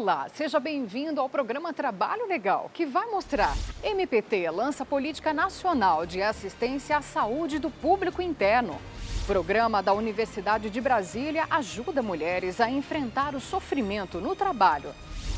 Olá, seja bem-vindo ao programa Trabalho Legal, que vai mostrar: MPT lança política nacional de assistência à saúde do público interno. Programa da Universidade de Brasília ajuda mulheres a enfrentar o sofrimento no trabalho.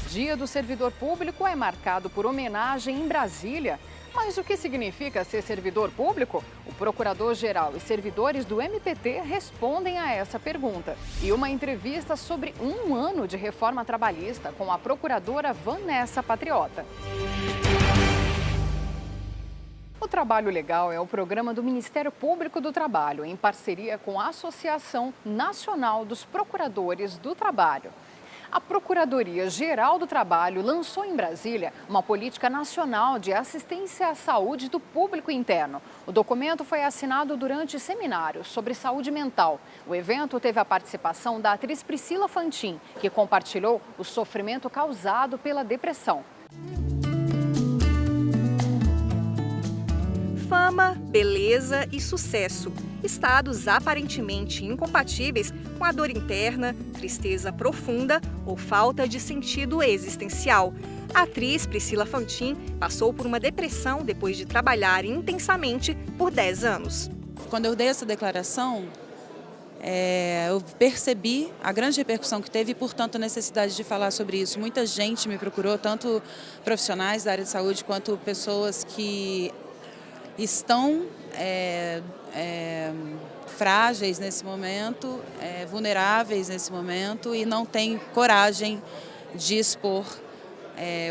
Dia do Servidor Público é marcado por homenagem em Brasília. Mas o que significa ser servidor público? O procurador-geral e servidores do MPT respondem a essa pergunta. E uma entrevista sobre um ano de reforma trabalhista com a procuradora Vanessa Patriota. O Trabalho Legal é o programa do Ministério Público do Trabalho, em parceria com a Associação Nacional dos Procuradores do Trabalho. A Procuradoria-Geral do Trabalho lançou em Brasília uma política nacional de assistência à saúde do público interno. O documento foi assinado durante seminários sobre saúde mental. O evento teve a participação da atriz Priscila Fantin, que compartilhou o sofrimento causado pela depressão. Fama, beleza e sucesso. Estados aparentemente incompatíveis com a dor interna, tristeza profunda ou falta de sentido existencial. A atriz Priscila Fantin passou por uma depressão depois de trabalhar intensamente por 10 anos. Quando eu dei essa declaração, eu percebi a grande repercussão que teve e, portanto, a necessidade de falar sobre isso. Muita gente me procurou, tanto profissionais da área de saúde quanto pessoas que estão frágeis nesse momento, vulneráveis nesse momento e não têm coragem de expor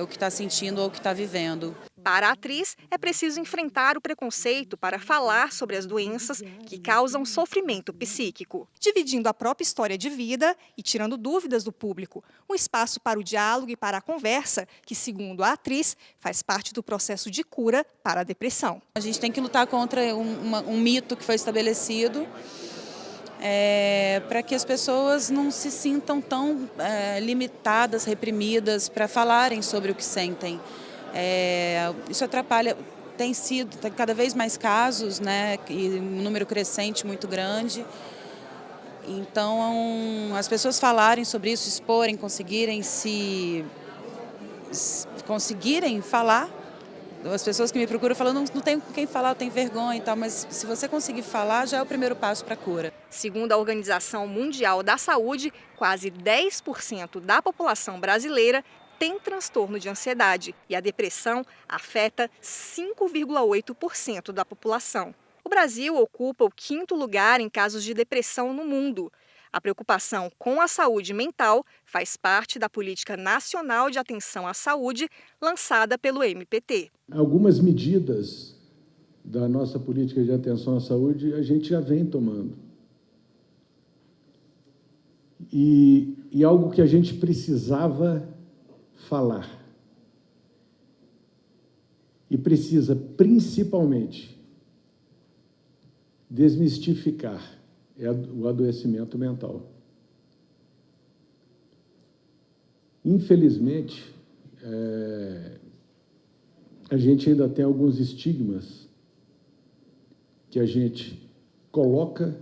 o que está sentindo ou o que está vivendo. Para a atriz, é preciso enfrentar o preconceito para falar sobre as doenças que causam sofrimento psíquico. Dividindo a própria história de vida e tirando dúvidas do público. Um espaço para o diálogo e para a conversa, que, segundo a atriz, faz parte do processo de cura para a depressão. A gente tem que lutar contra um mito que foi estabelecido para que as pessoas não se sintam tão limitadas, reprimidas para falarem sobre o que sentem. Isso atrapalha, tem cada vez mais casos, né, e um número crescente muito grande. Então, as pessoas falarem sobre isso, exporem, conseguirem falar. As pessoas que me procuram falam, não tenho com quem falar, eu tenho vergonha e tal, mas se você conseguir falar, já é o primeiro passo para a cura. Segundo a Organização Mundial da Saúde, quase 10% da população brasileira tem transtorno de ansiedade e a depressão afeta 5,8% da população. O Brasil ocupa o 5º lugar em casos de depressão no mundo. A preocupação com a saúde mental faz parte da Política Nacional de Atenção à Saúde, lançada pelo MPT. Algumas medidas da nossa política de atenção à saúde a gente já vem tomando. E algo que a gente precisava falar. E precisa, principalmente, desmistificar o adoecimento mental. Infelizmente, a gente ainda tem alguns estigmas que a gente coloca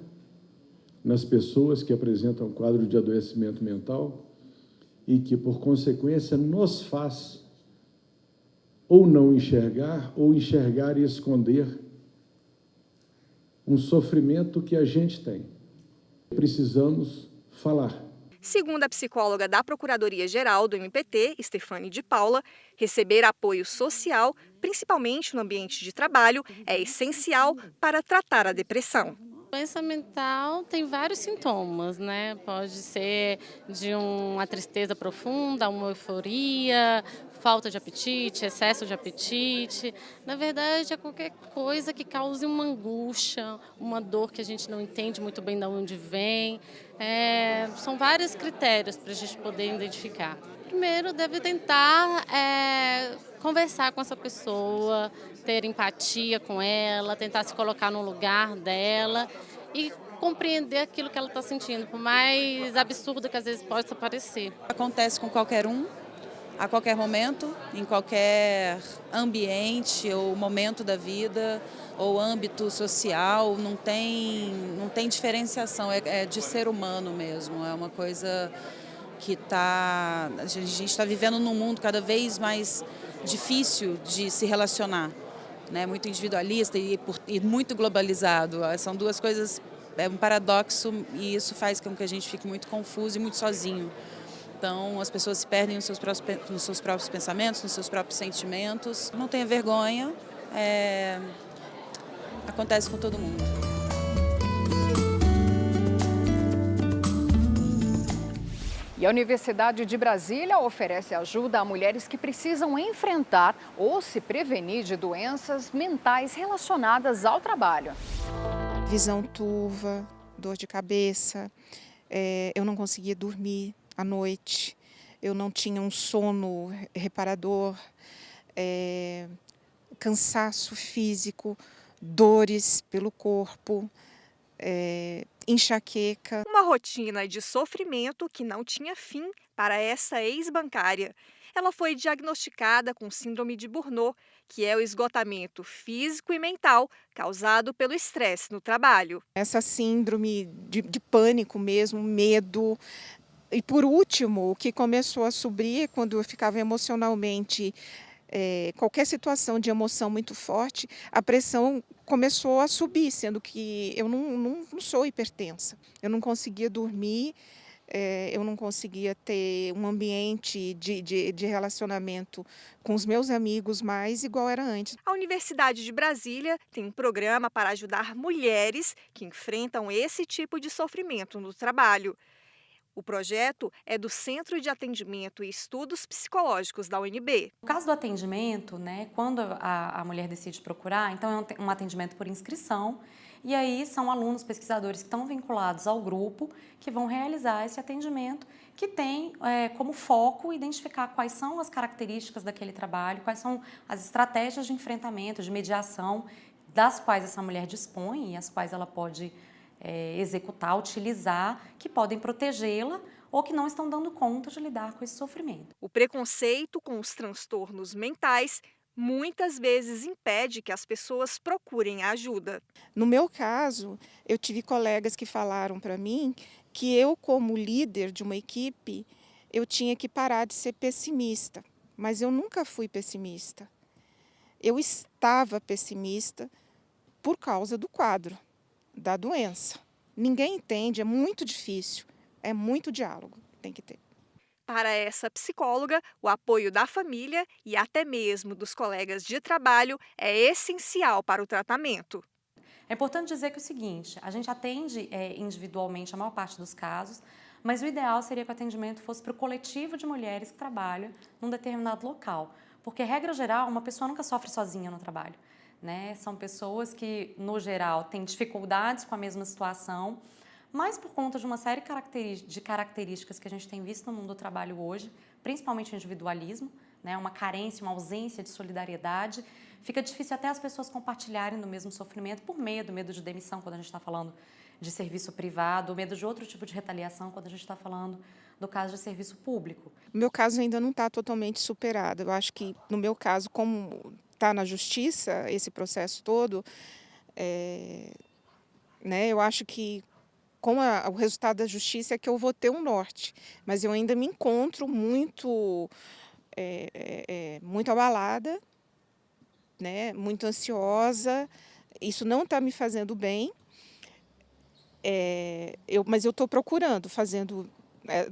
nas pessoas que apresentam quadro de adoecimento mental e que, por consequência, nos faz ou não enxergar, ou enxergar e esconder um sofrimento que a gente tem. Precisamos falar. Segundo a psicóloga da Procuradoria-Geral do MPT, Stefane de Paula, receber apoio social, principalmente no ambiente de trabalho, é essencial para tratar a depressão. Doença mental tem vários sintomas, né? Pode ser de uma tristeza profunda, uma euforia, falta de apetite, excesso de apetite. Na verdade, é qualquer coisa que cause uma angústia, uma dor que a gente não entende muito bem de onde vem. São vários critérios para a gente poder identificar. Primeiro, deve tentar conversar com essa pessoa, ter empatia com ela, tentar se colocar no lugar dela e compreender aquilo que ela está sentindo, por mais absurdo que às vezes possa parecer. Acontece com qualquer um, a qualquer momento, em qualquer ambiente ou momento da vida ou âmbito social, não tem diferenciação, é de ser humano mesmo, é uma coisa que a gente está vivendo num mundo cada vez mais difícil de se relacionar, né? Muito individualista e muito globalizado. São duas coisas, é um paradoxo, e isso faz com que a gente fique muito confuso e muito sozinho. Então, as pessoas se perdem nos seus próprios pensamentos, nos seus próprios sentimentos. Não tenha vergonha, acontece com todo mundo. E a Universidade de Brasília oferece ajuda a mulheres que precisam enfrentar ou se prevenir de doenças mentais relacionadas ao trabalho. Visão turva, dor de cabeça, eu não conseguia dormir à noite, eu não tinha um sono reparador, cansaço físico, dores pelo corpo, enxaqueca. Uma rotina de sofrimento que não tinha fim para essa ex-bancária. Ela foi diagnosticada com síndrome de Burnout, que é o esgotamento físico e mental causado pelo estresse no trabalho. Essa síndrome de pânico mesmo, medo. E por último, o que começou a subir quando eu ficava emocionalmente, qualquer situação de emoção muito forte, a pressão começou a subir, sendo que eu não sou hipertensa. Eu não conseguia dormir, eu não conseguia ter um ambiente de relacionamento com os meus amigos mais igual era antes. A Universidade de Brasília tem um programa para ajudar mulheres que enfrentam esse tipo de sofrimento no trabalho. O projeto é do Centro de Atendimento e Estudos Psicológicos da UNB. No caso do atendimento, né, quando a mulher decide procurar, então é um atendimento por inscrição, e aí são alunos pesquisadores que estão vinculados ao grupo que vão realizar esse atendimento, que tem como foco identificar quais são as características daquele trabalho, quais são as estratégias de enfrentamento, de mediação, das quais essa mulher dispõe e as quais ela pode executar, utilizar, que podem protegê-la ou que não estão dando conta de lidar com esse sofrimento. O preconceito com os transtornos mentais muitas vezes impede que as pessoas procurem ajuda. No meu caso, eu tive colegas que falaram para mim que eu, como líder de uma equipe, eu tinha que parar de ser pessimista. Mas eu nunca fui pessimista. Eu estava pessimista por causa do quadro, da doença. Ninguém entende, é muito difícil, é muito diálogo, tem que ter. Para essa psicóloga, o apoio da família e até mesmo dos colegas de trabalho é essencial para o tratamento. É importante dizer que é o seguinte, a gente atende individualmente a maior parte dos casos, mas o ideal seria que o atendimento fosse para o coletivo de mulheres que trabalham num determinado local. Porque, regra geral, uma pessoa nunca sofre sozinha no trabalho, né? São pessoas que, no geral, têm dificuldades com a mesma situação, mas por conta de uma série de características que a gente tem visto no mundo do trabalho hoje, principalmente o individualismo, né? Uma carência, uma ausência de solidariedade, fica difícil até as pessoas compartilharem do mesmo sofrimento por medo de demissão quando a gente está falando de serviço privado, medo de outro tipo de retaliação quando a gente está falando do caso de serviço público. O meu caso ainda não está totalmente superado. Eu acho que, no meu caso, como está na justiça esse processo todo, né, eu acho que com o resultado da justiça é que eu vou ter um norte. Mas eu ainda me encontro muito abalada, né, muito ansiosa. Isso não está me fazendo bem. Mas eu estou procurando, fazendo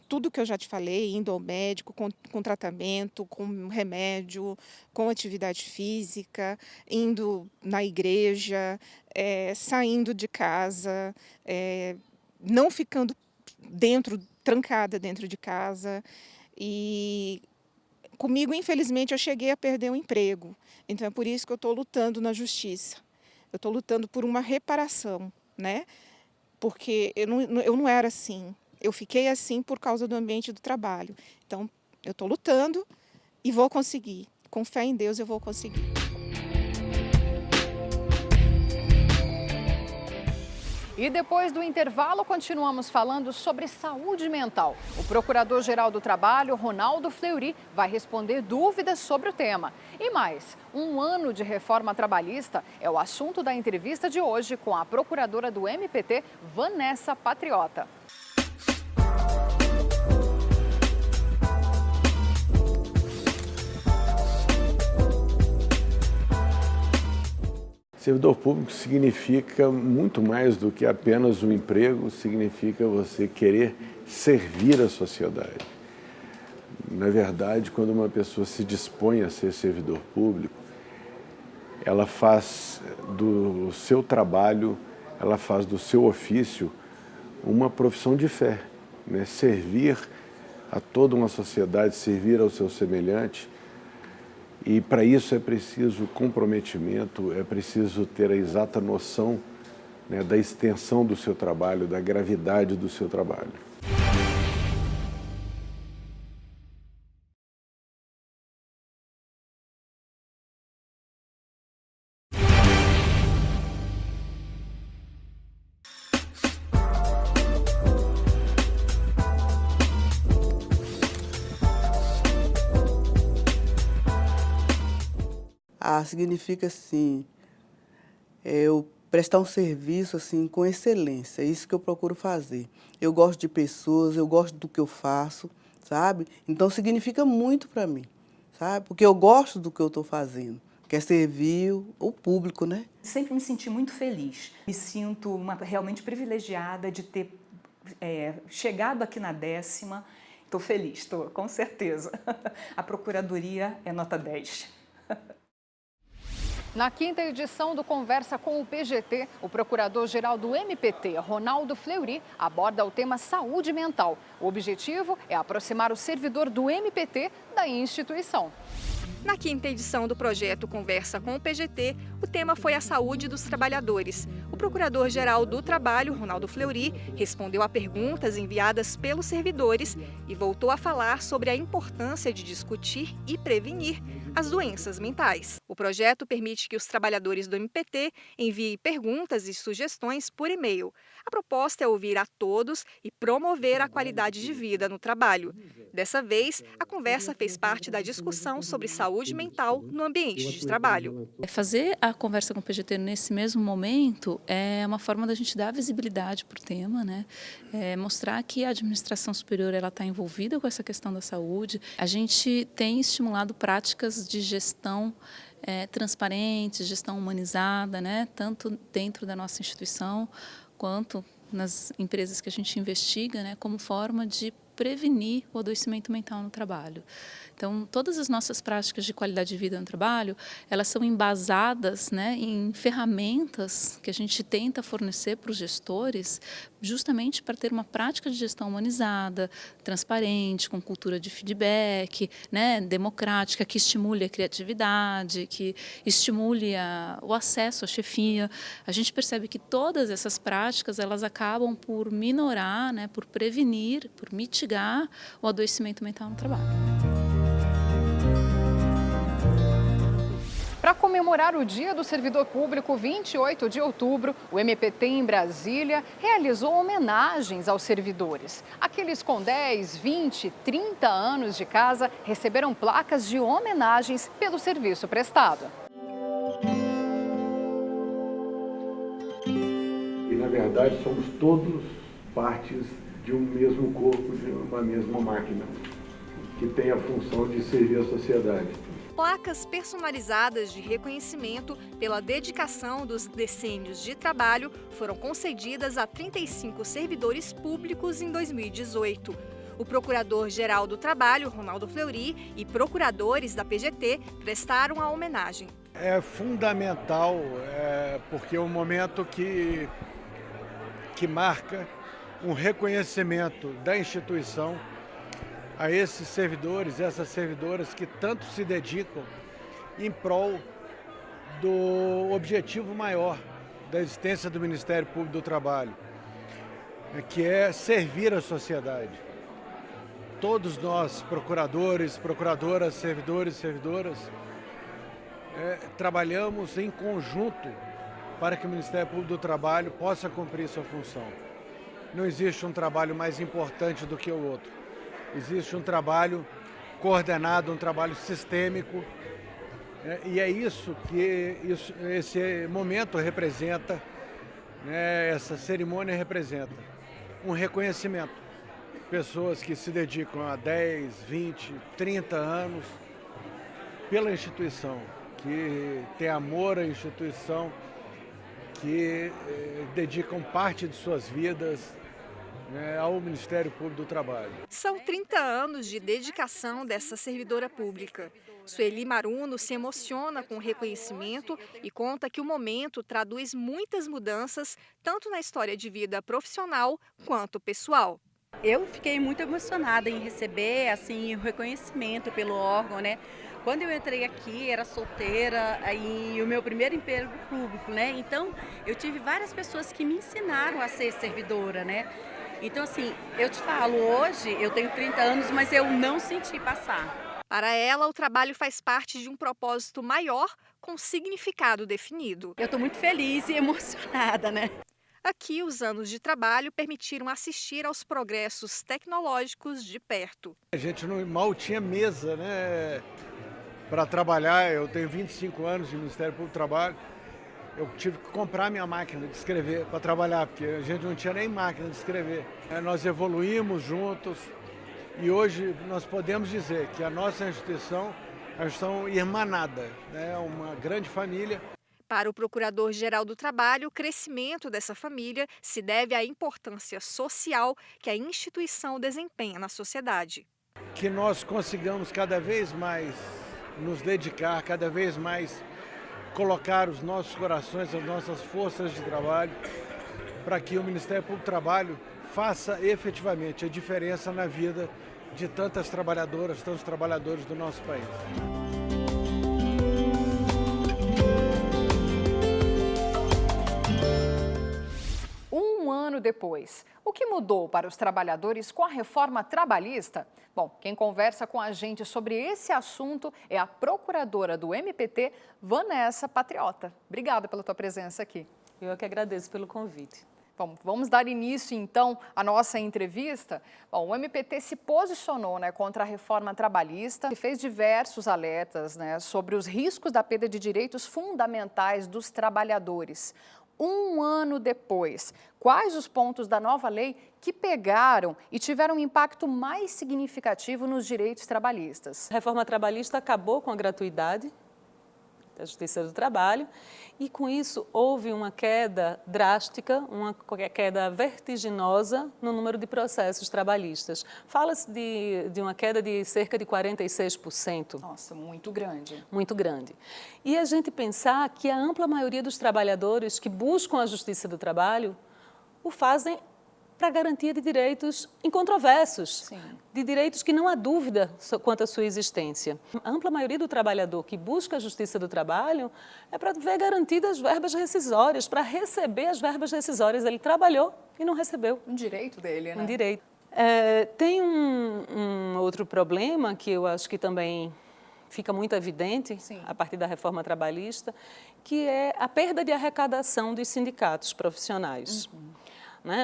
tudo que eu já te falei, indo ao médico, com tratamento, com remédio, com atividade física, indo na igreja, saindo de casa, não ficando trancada dentro de casa. E comigo, infelizmente, eu cheguei a perder o emprego. Então é por isso que eu estou lutando na justiça. Eu estou lutando por uma reparação, né? Porque eu não era assim. Eu fiquei assim por causa do ambiente do trabalho. Então, eu estou lutando e vou conseguir. Com fé em Deus, eu vou conseguir. E depois do intervalo, continuamos falando sobre saúde mental. O Procurador-Geral do Trabalho, Ronaldo Fleury, vai responder dúvidas sobre o tema. E mais, 1 ano de reforma trabalhista é o assunto da entrevista de hoje com a procuradora do MPT, Vanessa Patriota. Servidor público significa muito mais do que apenas um emprego, significa você querer servir a sociedade. Na verdade, quando uma pessoa se dispõe a ser servidor público, ela faz do seu trabalho, ela faz do seu ofício uma profissão de fé, né? Servir a toda uma sociedade, servir ao seu semelhante. E para isso é preciso comprometimento, é preciso ter a exata noção, né, da extensão do seu trabalho, da gravidade do seu trabalho. Significa assim, eu prestar um serviço assim com excelência, é isso que eu procuro fazer. Eu gosto de pessoas, eu gosto do que eu faço, sabe? Então significa muito para mim, sabe? Porque eu gosto do que eu estou fazendo, que é servir o público, né? Sempre me senti muito feliz, me sinto realmente privilegiada de ter chegado aqui na 10ª. Estou feliz, estou, com certeza. A Procuradoria é nota 10. Na 5ª edição do Conversa com o PGT, o procurador-geral do MPT, Ronaldo Fleury, aborda o tema saúde mental. O objetivo é aproximar o servidor do MPT da instituição. Na 5ª edição do projeto Conversa com o PGT, o tema foi a saúde dos trabalhadores. O Procurador-Geral do Trabalho, Ronaldo Fleury, respondeu a perguntas enviadas pelos servidores e voltou a falar sobre a importância de discutir e prevenir as doenças mentais. O projeto permite que os trabalhadores do MPT enviem perguntas e sugestões por e-mail. A proposta é ouvir a todos e promover a qualidade de vida no trabalho. Dessa vez, a conversa fez parte da discussão sobre saúde mental no ambiente de trabalho. Fazer a conversa com o PGT nesse mesmo momento é uma forma da gente dar visibilidade para o tema, né? Mostrar que a administração superior está envolvida com essa questão da saúde. A gente tem estimulado práticas de gestão transparente, gestão humanizada, né? Tanto dentro da nossa instituição quanto nas empresas que a gente investiga, né? Como forma de prevenir o adoecimento mental no trabalho. Então, todas as nossas práticas de qualidade de vida no trabalho, elas são embasadas, né, em ferramentas que a gente tenta fornecer para os gestores, justamente para ter uma prática de gestão humanizada, transparente, com cultura de feedback, né, democrática, que estimule a criatividade, que estimule o acesso à chefia. A gente percebe que todas essas práticas, elas acabam por minorar, né, por prevenir, por mitigar o adoecimento mental no trabalho. Para comemorar o Dia do Servidor Público, 28 de outubro, o MPT em Brasília realizou homenagens aos servidores. Aqueles com 10, 20, 30 anos de casa receberam placas de homenagens pelo serviço prestado. E, na verdade, somos todos partes de um mesmo corpo, de uma mesma máquina, que tem a função de servir a sociedade. Placas personalizadas de reconhecimento pela dedicação dos decênios de trabalho foram concedidas a 35 servidores públicos em 2018. O Procurador-Geral do Trabalho, Ronaldo Fleury, e procuradores da PGT prestaram a homenagem. É fundamental, porque é um momento que marca um reconhecimento da instituição a esses servidores, essas servidoras que tanto se dedicam em prol do objetivo maior da existência do Ministério Público do Trabalho, que é servir a sociedade. Todos nós, procuradores, procuradoras, servidores, servidoras, trabalhamos em conjunto para que o Ministério Público do Trabalho possa cumprir sua função. Não existe um trabalho mais importante do que o outro. Existe um trabalho coordenado, um trabalho sistêmico, e é isso que esse momento representa, né, essa cerimônia representa. Um reconhecimento. Pessoas que se dedicam há 10, 20, 30 anos pela instituição, que têm amor à instituição, que dedicam parte de suas vidas, né, ao Ministério Público do Trabalho. São 30 anos de dedicação dessa servidora pública. Sueli Maruno se emociona com o reconhecimento e conta que o momento traduz muitas mudanças, tanto na história de vida profissional quanto pessoal. Eu fiquei muito emocionada em receber assim, o reconhecimento pelo órgão, né? Quando eu entrei aqui, era solteira e o meu primeiro emprego público, né? Então, eu tive várias pessoas que me ensinaram a ser servidora, né? Então, assim, eu te falo, hoje eu tenho 30 anos, mas eu não senti passar. Para ela, o trabalho faz parte de um propósito maior, com significado definido. Eu estou muito feliz e emocionada, né? Aqui, os anos de trabalho permitiram assistir aos progressos tecnológicos de perto. A gente mal tinha mesa, né, para trabalhar. Eu tenho 25 anos de Ministério Público do Trabalho. Eu tive que comprar minha máquina de escrever para trabalhar, porque a gente não tinha nem máquina de escrever. Nós evoluímos juntos e hoje nós podemos dizer que a nossa instituição é uma instituição irmanada, né? Uma grande família. Para o Procurador-Geral do Trabalho, o crescimento dessa família se deve à importância social que a instituição desempenha na sociedade. Que nós consigamos cada vez mais nos dedicar, cada vez mais colocar os nossos corações, as nossas forças de trabalho, para que o Ministério Público do Trabalho faça efetivamente a diferença na vida de tantas trabalhadoras, tantos trabalhadores do nosso país. Um ano depois, o que mudou para os trabalhadores com a reforma trabalhista? Bom, quem conversa com a gente sobre esse assunto é a procuradora do MPT, Vanessa Patriota. Obrigada pela tua presença aqui. Eu que agradeço pelo convite. Bom, vamos dar início, então, à nossa entrevista. Bom, o MPT se posicionou, contra a reforma trabalhista e fez diversos alertas, sobre os riscos da perda de direitos fundamentais dos trabalhadores. Um ano depois, quais os pontos da nova lei que pegaram e tiveram um impacto mais significativo nos direitos trabalhistas? A reforma trabalhista acabou com a gratuidade da Justiça do Trabalho e, com isso, houve uma queda drástica, uma queda vertiginosa no número de processos trabalhistas. Fala-se de uma queda de cerca de 46%. Nossa, muito grande. Muito grande. E a gente pensar que a ampla maioria dos trabalhadores que buscam a Justiça do Trabalho o fazem para garantia de direitos incontroversos, Sim. de direitos que não há dúvida quanto à sua existência. A ampla maioria do trabalhador que busca a Justiça do Trabalho é para ver garantidas verbas rescisórias, para receber as verbas rescisórias. Ele trabalhou e não recebeu. Um direito dele, né? Um direito. Tem um outro problema que eu acho que também fica muito evidente, Sim. a partir da reforma trabalhista, que é a perda de arrecadação dos sindicatos profissionais.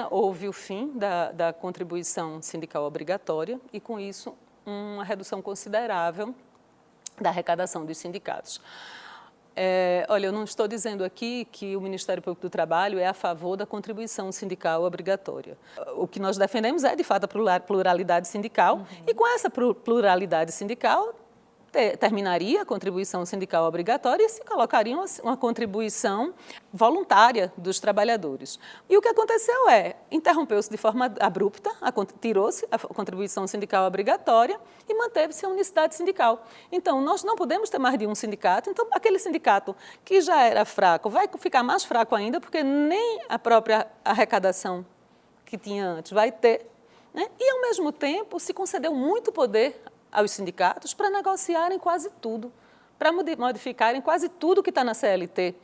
Houve o fim da contribuição sindical obrigatória e, com isso, uma redução considerável da arrecadação dos sindicatos. Olha, eu não estou dizendo aqui que o Ministério Público do Trabalho é a favor da contribuição sindical obrigatória. O que nós defendemos é, de fato, a pluralidade sindical e, com essa pluralidade sindical, terminaria a contribuição sindical obrigatória e se colocaria uma contribuição voluntária dos trabalhadores. E o que aconteceu interrompeu-se de forma abrupta, tirou-se a contribuição sindical obrigatória e manteve-se a unicidade sindical. Então, nós não podemos ter mais de um sindicato, então aquele sindicato que já era fraco vai ficar mais fraco ainda, porque nem a própria arrecadação que tinha antes vai ter, E, ao mesmo tempo, se concedeu muito poder aos sindicatos para negociarem quase tudo, para modificarem quase tudo que está na CLT.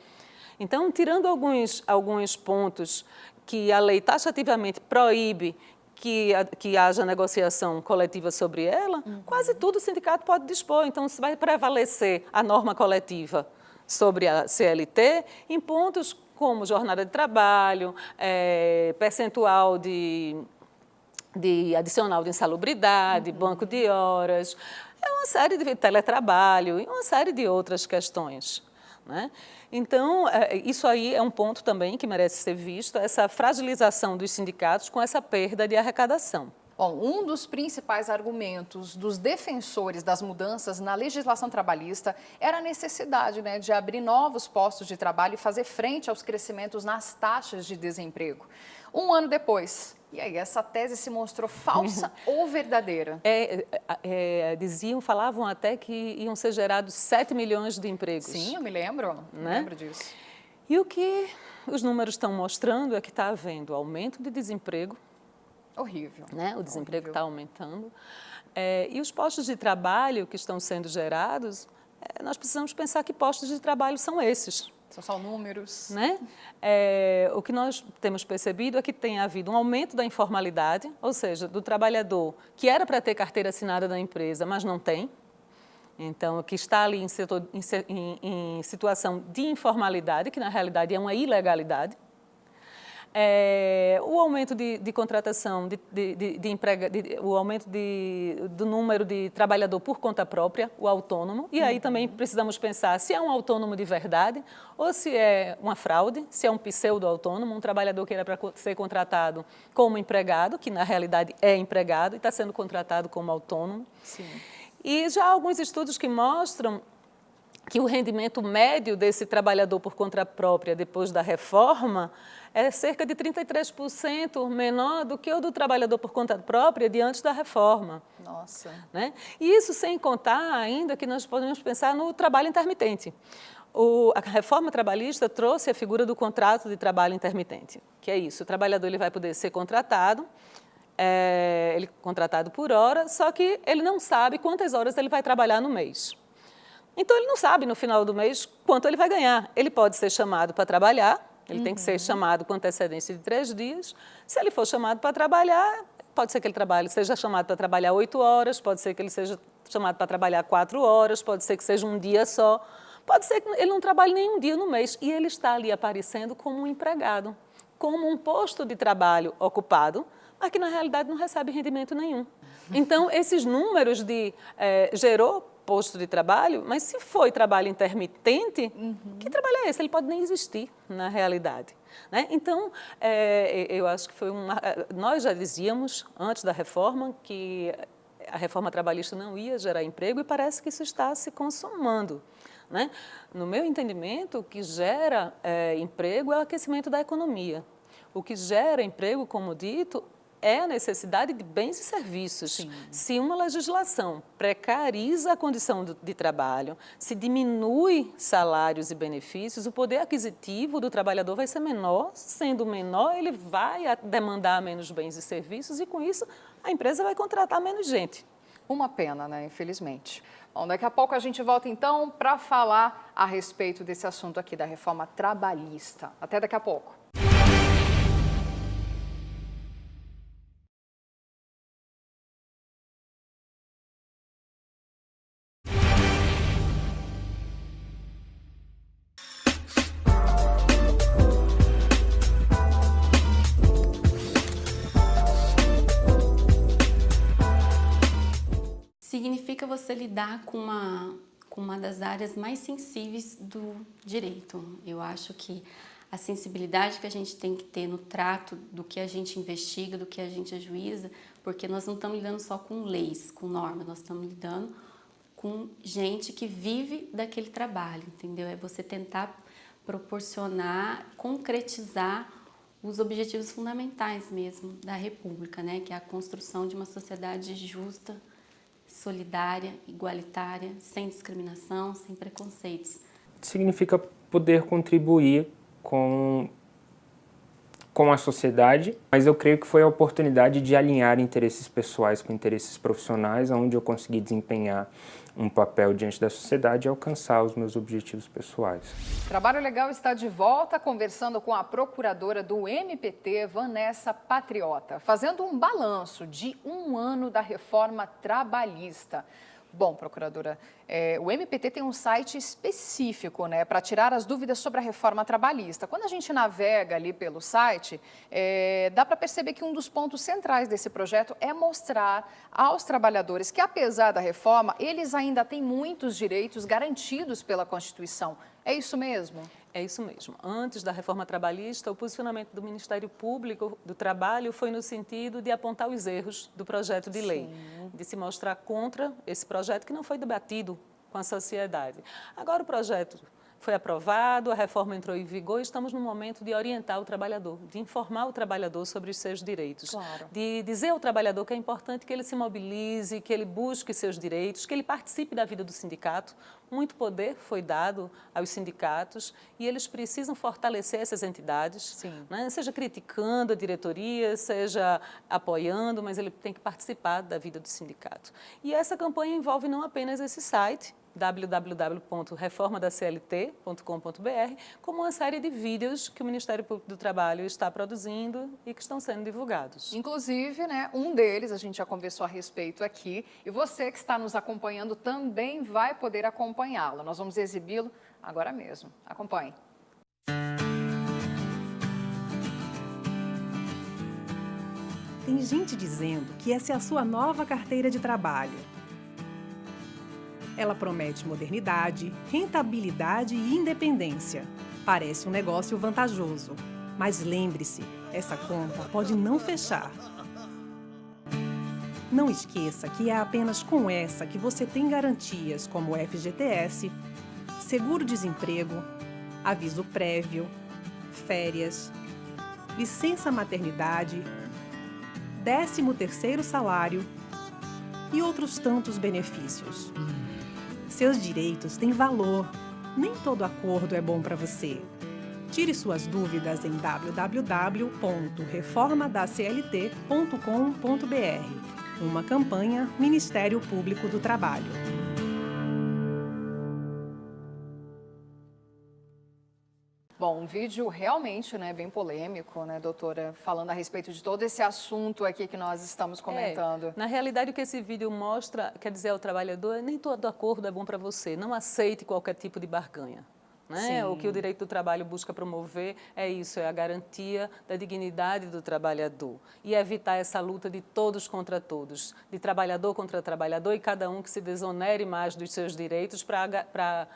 Então, tirando alguns pontos que a lei taxativamente proíbe que haja negociação coletiva sobre ela, quase tudo o sindicato pode dispor. Então, se vai prevalecer a norma coletiva sobre a CLT, em pontos como jornada de trabalho, percentual de adicional de insalubridade, banco de horas, uma série de teletrabalho e uma série de outras questões. Então, isso aí é um ponto também que merece ser visto, essa fragilização dos sindicatos com essa perda de arrecadação. Bom, um dos principais argumentos dos defensores das mudanças na legislação trabalhista era a necessidade, né, de abrir novos postos de trabalho e fazer frente aos crescimentos nas taxas de desemprego. Um ano depois, e aí, essa tese se mostrou falsa ou verdadeira? Falavam até que iam ser gerados 7 milhões de empregos. Sim, eu me lembro, lembro disso. E o que os números estão mostrando é que está havendo aumento de desemprego. Horrível. Né? O desemprego está aumentando. E os postos de trabalho que estão sendo gerados, nós precisamos pensar que postos de trabalho são esses. São só números. Né? O que nós temos percebido é que tem havido um aumento da informalidade, ou seja, do trabalhador que era para ter carteira assinada da empresa, mas não tem. Então, que está ali em situação de informalidade, que na realidade é uma ilegalidade. O aumento de contratação, o aumento do número de trabalhador por conta própria, o autônomo. E aí também precisamos pensar se é um autônomo de verdade ou se é uma fraude, se é um pseudo-autônomo, um trabalhador que era para ser contratado como empregado, que na realidade é empregado e está sendo contratado como autônomo. Sim. E já há alguns estudos que mostram que o rendimento médio desse trabalhador por conta própria depois da reforma é cerca de 33% menor do que o do trabalhador por conta própria de antes da reforma. Nossa. Né? E isso sem contar ainda que nós podemos pensar no trabalho intermitente. A reforma trabalhista trouxe a figura do contrato de trabalho intermitente, que é isso, o trabalhador ele vai poder ser contratado, ele é contratado por hora, só que ele não sabe quantas horas ele vai trabalhar no mês. Então, ele não sabe no final do mês quanto ele vai ganhar. Ele pode ser chamado para trabalhar, ele tem que ser chamado com antecedência de 3 dias. Se ele for chamado para trabalhar, pode ser que ele seja chamado para trabalhar 8 horas, pode ser que ele seja chamado para trabalhar 4 horas, pode ser que seja um dia só, pode ser que ele não trabalhe nenhum dia no mês e ele está ali aparecendo como um empregado, como um posto de trabalho ocupado, mas que na realidade não recebe rendimento nenhum. Então, esses números gerou posto de trabalho, mas se foi trabalho intermitente, que trabalho é esse? Ele pode nem existir na realidade. Né? Então, eu acho que nós já dizíamos antes da reforma que a reforma trabalhista não ia gerar emprego e parece que isso está se consumando. Né? No meu entendimento, o que gera emprego é o aquecimento da economia. O que gera emprego, como dito, é a necessidade de bens e serviços. Sim. Se uma legislação precariza a condição de trabalho, se diminui salários e benefícios, o poder aquisitivo do trabalhador vai ser menor. Sendo menor, ele vai demandar menos bens e serviços e, com isso, a empresa vai contratar menos gente. Uma pena, né? Infelizmente. Bom, daqui a pouco a gente volta, então, para falar a respeito desse assunto aqui da reforma trabalhista. Até daqui a pouco. Significa você lidar com uma das áreas mais sensíveis do direito. Eu acho que a sensibilidade que a gente tem que ter no trato do que a gente investiga, do que a gente ajuiza, porque nós não estamos lidando só com leis, com normas, nós estamos lidando com gente que vive daquele trabalho, entendeu? É você tentar proporcionar, concretizar os objetivos fundamentais mesmo da República, né? Que é a construção de uma sociedade justa, solidária, igualitária, sem discriminação, sem preconceitos. Significa poder contribuir com a sociedade, mas eu creio que foi a oportunidade de alinhar interesses pessoais com interesses profissionais, onde eu consegui desempenhar um papel diante da sociedade e alcançar os meus objetivos pessoais. Trabalho Legal está de volta, conversando com a procuradora do MPT, Vanessa Patriota, fazendo um balanço de 1 ano da reforma trabalhista. Bom, procuradora, o MPT tem um site específico, né, para tirar as dúvidas sobre a reforma trabalhista. Quando a gente navega ali pelo site, dá para perceber que um dos pontos centrais desse projeto é mostrar aos trabalhadores que, apesar da reforma, eles ainda têm muitos direitos garantidos pela Constituição, É isso mesmo? É isso mesmo. Antes da reforma trabalhista, o posicionamento do Ministério Público do Trabalho foi no sentido de apontar os erros do projeto de lei, de se mostrar contra esse projeto que não foi debatido com a sociedade. Agora o projeto foi aprovado, a reforma entrou em vigor e estamos no momento de orientar o trabalhador, de informar o trabalhador sobre os seus direitos, de dizer ao trabalhador que é importante que ele se mobilize, que ele busque seus direitos, que ele participe da vida do sindicato. Muito poder foi dado aos sindicatos e eles precisam fortalecer essas entidades, né? Seja criticando a diretoria, seja apoiando, mas ele tem que participar da vida do sindicato. E essa campanha envolve não apenas esse site, www.reformadaclt.com.br, como uma série de vídeos que o Ministério Público do Trabalho está produzindo e que estão sendo divulgados. Inclusive, né, um deles, a gente já conversou a respeito aqui, e você que está nos acompanhando também vai poder acompanhá-lo. Nós vamos exibi-lo agora mesmo. Acompanhe. Tem gente dizendo que essa é a sua nova carteira de trabalho. Ela promete modernidade, rentabilidade e independência. Parece um negócio vantajoso. Mas lembre-se, essa conta pode não fechar. Não esqueça que é apenas com essa que você tem garantias como FGTS, seguro-desemprego, aviso prévio, férias, licença maternidade, 13º salário e outros tantos benefícios. Seus direitos têm valor. Nem todo acordo é bom para você. Tire suas dúvidas em www.reformadaclt.com.br. Uma campanha Ministério Público do Trabalho. Bom, um vídeo realmente, né, bem polêmico, né, doutora, falando a respeito de todo esse assunto aqui que nós estamos comentando. Na realidade, o que esse vídeo mostra, quer dizer ao trabalhador, nem todo acordo é bom para você, não aceite qualquer tipo de barganha. Né? O que o direito do trabalho busca promover é isso, é a garantia da dignidade do trabalhador e evitar essa luta de todos contra todos, de trabalhador contra trabalhador e cada um que se desonere mais dos seus direitos para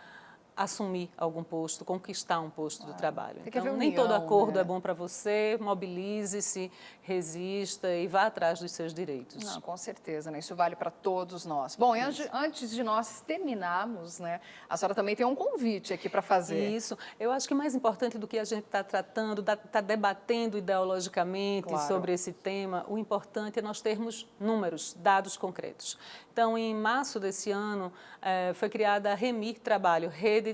assumir algum posto, conquistar um posto do trabalho. Então, nem todo acordo é bom para você, mobilize-se, resista e vá atrás dos seus direitos. Não, com certeza, né? Isso vale para todos nós. Bom, e antes de nós terminarmos, né, a senhora também tem um convite aqui para fazer. Isso. Eu acho que mais importante do que a gente está tratando, está debatendo ideologicamente sobre esse tema, o importante é nós termos números, dados concretos. Então, em março desse ano, foi criada a REMIR Trabalho, Rede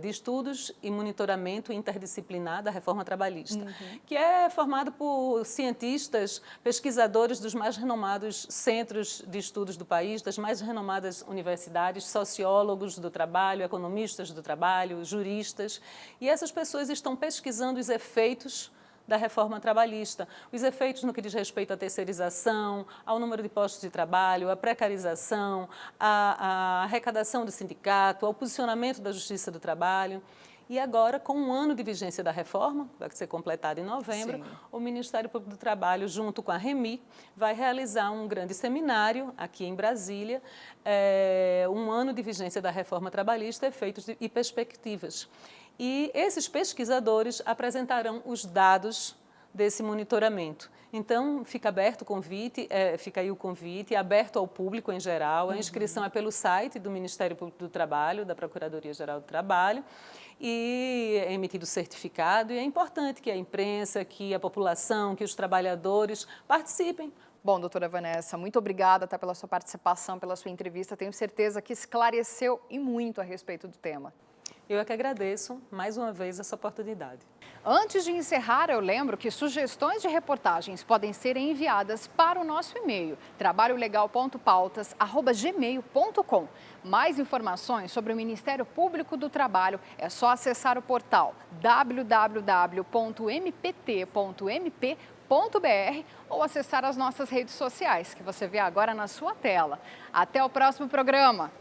de Estudos e Monitoramento Interdisciplinar da Reforma Trabalhista, que é formado por cientistas, pesquisadores dos mais renomados centros de estudos do país, das mais renomadas universidades, sociólogos do trabalho, economistas do trabalho, juristas, e essas pessoas estão pesquisando os efeitos da reforma trabalhista, os efeitos no que diz respeito à terceirização, ao número de postos de trabalho, à precarização, à arrecadação do sindicato, ao posicionamento da Justiça do Trabalho. E agora, com um ano de vigência da reforma, vai ser completado em novembro, o Ministério Público do Trabalho, junto com a REMIR, vai realizar um grande seminário aqui em Brasília, um ano de vigência da reforma trabalhista, efeitos e perspectivas. E esses pesquisadores apresentarão os dados desse monitoramento. Então, fica aberto o convite, fica aí o convite, é aberto ao público em geral. A inscrição é pelo site do Ministério Público do Trabalho, da Procuradoria-Geral do Trabalho, e é emitido certificado. E é importante que a imprensa, que a população, que os trabalhadores participem. Bom, doutora Vanessa, muito obrigada pela sua participação, pela sua entrevista. Tenho certeza que esclareceu e muito a respeito do tema. Eu é que agradeço, mais uma vez, essa oportunidade. Antes de encerrar, eu lembro que sugestões de reportagens podem ser enviadas para o nosso e-mail, trabalholegal.pautas@gmail.com. Mais informações sobre o Ministério Público do Trabalho é só acessar o portal www.mpt.mp.br ou acessar as nossas redes sociais, que você vê agora na sua tela. Até o próximo programa!